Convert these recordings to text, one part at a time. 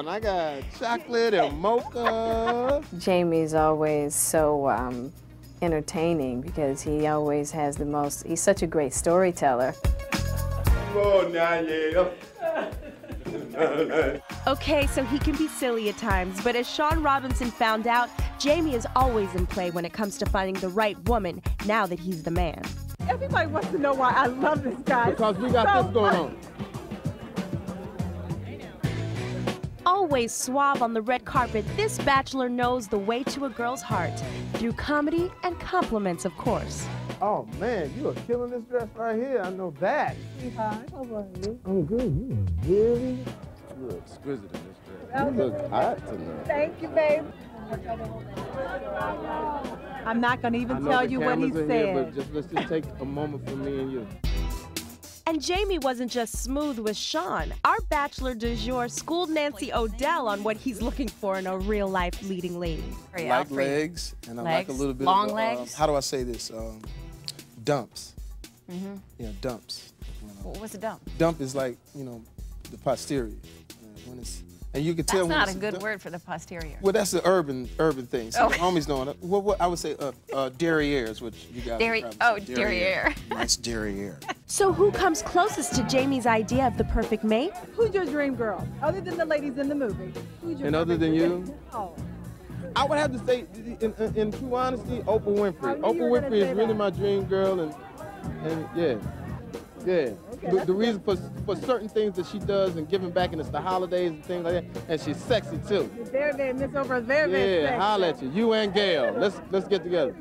and I got chocolate and mocha. Jamie's always so entertaining because he always has the most, he's such a great storyteller. Oh, now, yeah. Okay, so he can be silly at times, but as Sean Robinson found out, Jamie is always in play when it comes to finding the right woman now that he's the man. Everybody wants to know why I love this guy. Because we got this going on. Always suave on the red carpet, this bachelor knows the way to a girl's heart through comedy and compliments, of course. Oh, man, you are killing this dress right here. I know that. Hi, how are you? I'm good. You really look exquisite in this dress. You look hot tonight. Thank you, babe. I'm not going to even tell you what he said. Here, but let's just take a moment for me and you. And Jamie wasn't just smooth with Sean. Our bachelor du jour schooled Nancy O'Dell on what he's looking for in a real-life leading lady. I like legs, and I like a little bit long of, legs. how do I say this? Dumps. Yeah, dumps. What's a dump? Dump is like, you know, the posterior. When it's, and you can tell That's when not it's a good word for the posterior. Well, that's the urban thing. So the homies know it. What I would say, derriere is what you guys Derriere. Nice derriere. So who comes closest to Jamie's idea of the perfect mate? Who's your dream girl? Other than the ladies in the movie. Who's your And other than you? Oh. I would have to say, in true honesty, Oprah Winfrey. Oprah Winfrey is really my dream girl, and yeah. Okay, the reason for certain things that she does and giving back, and it's the holidays and things like that, and she's sexy too. You're very, Miss Oprah is very sexy. Yeah, holla at you and Gail. Let's get together.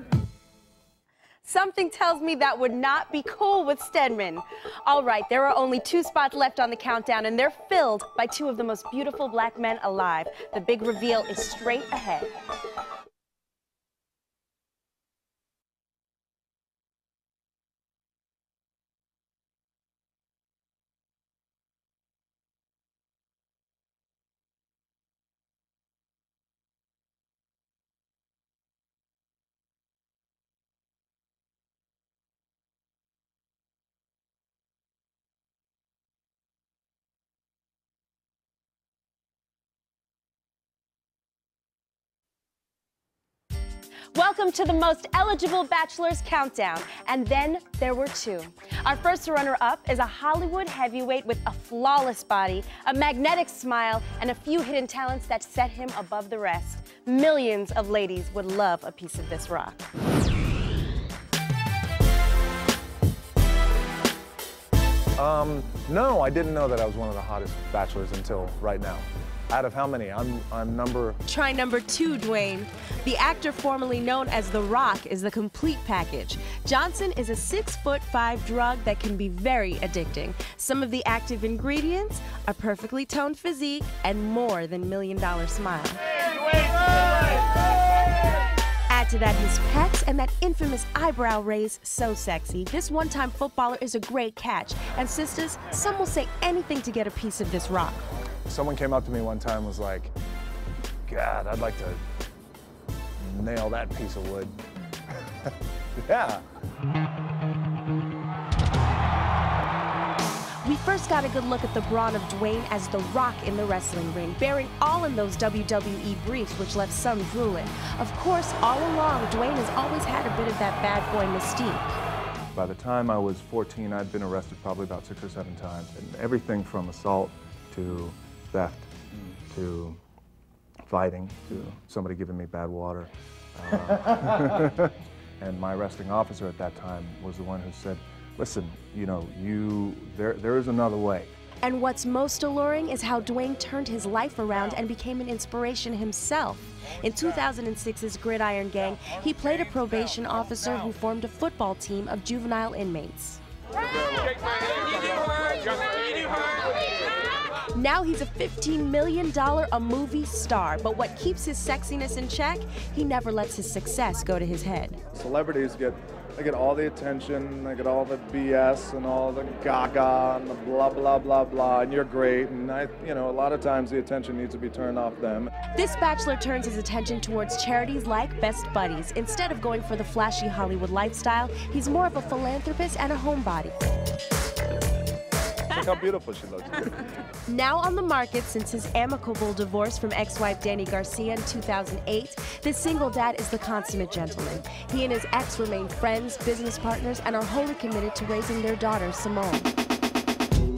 Something tells me that would not be cool with Stedman. All right, there are only 2 spots left on the countdown, and they're filled by 2 of the most beautiful black men alive. The big reveal is straight ahead. Welcome to the most eligible Bachelors countdown. And then there were 2. Our first runner-up is a Hollywood heavyweight with a flawless body, a magnetic smile, and a few hidden talents that set him above the rest. Millions of ladies would love a piece of this rock. No, I didn't know that I was one of the hottest bachelors until right now. Out of how many? I'm number... Try number 2, Dwayne. The actor formerly known as The Rock is the complete package. Johnson is a 6'5" drug that can be very addicting. Some of the active ingredients, a perfectly toned physique, and more than $1 million smile. Add to that his pecs and that infamous eyebrow raise, so sexy. This one-time footballer is a great catch. And sisters, some will say anything to get a piece of this rock. Someone came up to me one time and was like, God, I'd like to nail that piece of wood. Yeah. We first got a good look at the brawn of Dwayne as The Rock in the wrestling ring, bearing all in those WWE briefs, which left some drooling. Of course, all along, Dwayne has always had a bit of that bad boy mystique. By the time I was 14, I'd been arrested probably about 6 or 7 times. And everything from assault to theft to fighting to somebody giving me bad water. And my arresting officer at that time was the one who said, listen, you know, there is another way. And what's most alluring is how Dwayne turned his life around and became an inspiration himself. In 2006's Gridiron Gang, he played a probation officer who formed a football team of juvenile inmates. Now he's a $15 million a movie star, but what keeps his sexiness in check, he never lets his success go to his head. Celebrities get all the attention, they get all the BS and all the gaga and the blah, blah, blah, blah, and you're great. And you know, a lot of times the attention needs to be turned off them. This bachelor turns his attention towards charities like Best Buddies. Instead of going for the flashy Hollywood lifestyle, he's more of a philanthropist and a homebody. Look how beautiful she looks. Now on the market since his amicable divorce from ex-wife Dani Garcia in 2008, this single dad is the consummate gentleman. He and his ex remain friends, business partners, and are wholly committed to raising their daughter, Simone.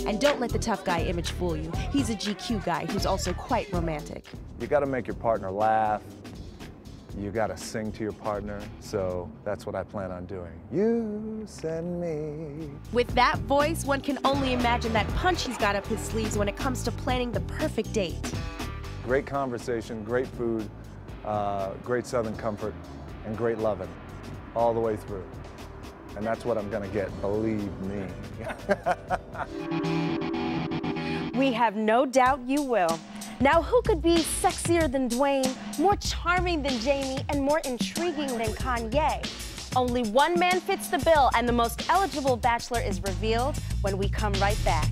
And don't let the tough guy image fool you. He's a GQ guy who's also quite romantic. You got to make your partner laugh. You got to sing to your partner. So that's what I plan on doing. You send me. With that voice, one can only imagine that punch he's got up his sleeves when it comes to planning the perfect date. Great conversation, great food, great Southern comfort, and great loving all the way through. And that's what I'm gonna get, believe me. We have no doubt you will. Now, who could be sexier than Dwayne, more charming than Jamie, and more intriguing than Kanye? Only one man fits the bill, and the most eligible bachelor is revealed when we come right back.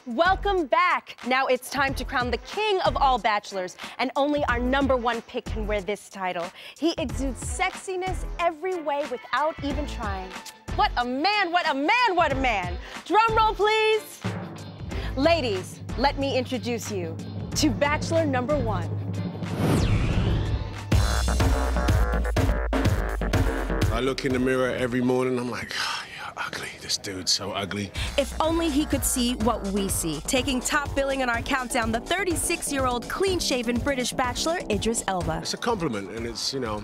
Welcome back. Now it's time to crown the king of all bachelors, and only our #1 pick can wear this title. He exudes sexiness every way without even trying. What a man, what a man, what a man. Drum roll, please. Ladies, let me introduce you to Bachelor #1. I look in the mirror every morning, I'm like, oh, you're ugly. This dude's so ugly. If only he could see what we see. Taking top billing on our countdown, the 36-year-old clean-shaven British bachelor, Idris Elba. It's a compliment, and it's, you know,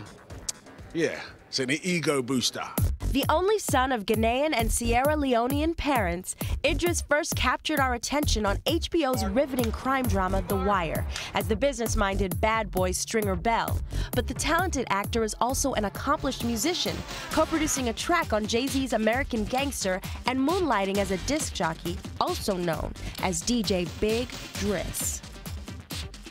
yeah, it's an ego booster. The only son of Ghanaian and Sierra Leonean parents, Idris first captured our attention on HBO's riveting crime drama, The Wire, as the business-minded bad boy Stringer Bell. But the talented actor is also an accomplished musician, co-producing a track on Jay-Z's American Gangster and moonlighting as a disc jockey, also known as DJ Big Driss.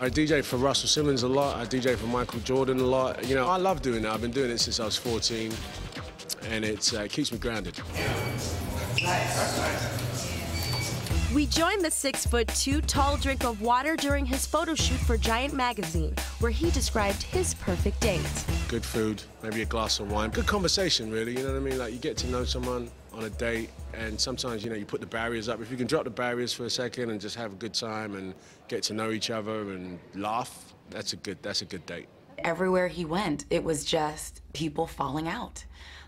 I DJ for Russell Simmons a lot. I DJ for Michael Jordan a lot. You know, I love doing that. I've been doing it since I was 14. And it keeps me grounded. We joined the 6'2" tall drink of water during his photo shoot for Giant Magazine, where he described his perfect date. Good food, maybe a glass of wine. Good conversation, really, you know what I mean? Like, you get to know someone on a date, and sometimes, you know, you put the barriers up. If you can drop the barriers for a second and just have a good time and get to know each other and laugh, that's a good date. Everywhere he went, it was just people falling out.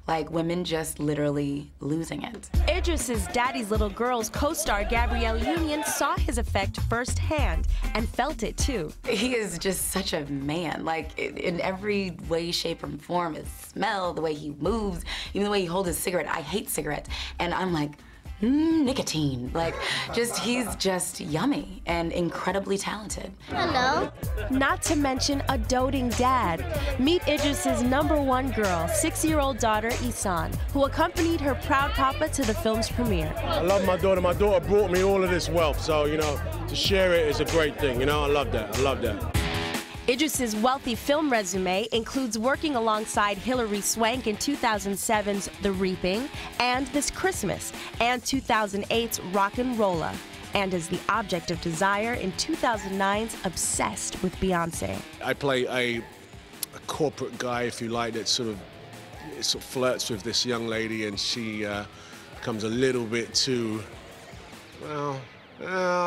Like, women just literally losing it. Idris's Daddy's Little Girls co-star Gabrielle Union saw his effect firsthand and felt it too. He is just such a man, like in every way, shape, or form. His smell, the way he moves, even the way he holds his cigarette. I hate cigarettes, and I'm like, nicotine. Like, he's just yummy and incredibly talented. Hello. Not to mention a doting dad. Meet Idris's #1 girl, 6-year-old daughter, Isan, who accompanied her proud papa to the film's premiere. I love my daughter. My daughter brought me all of this wealth, so, you know, to share it is a great thing, you know? I love that. I love that. Idris's wealthy film resume includes working alongside Hilary Swank in 2007's The Reaping, and This Christmas, and 2008's Rock'n'Rolla, and as the object of desire in 2009's Obsessed with Beyonce. I play a corporate guy, if you like, that sort of flirts with this young lady, and she becomes a little bit too, well,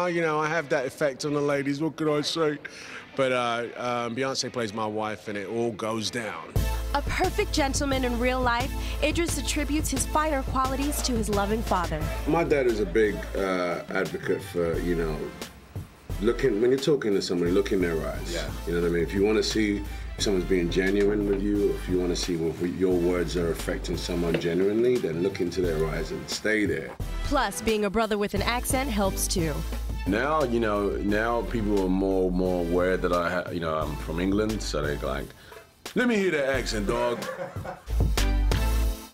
you know, I have that effect on the ladies, what can I say? But Beyonce plays my wife, and it all goes down. A perfect gentleman in real life, Idris attributes his finer qualities to his loving father. My dad is a big advocate for, you know, when you're talking to somebody, look in their eyes. Yeah. You know what I mean? If you want to see if someone's being genuine with you, if you want to see if your words are affecting someone genuinely, then look into their eyes and stay there. Plus, being a brother with an accent helps too. Now, you know, now people are more aware that I'm from England, so they're like, let me hear that accent, dog.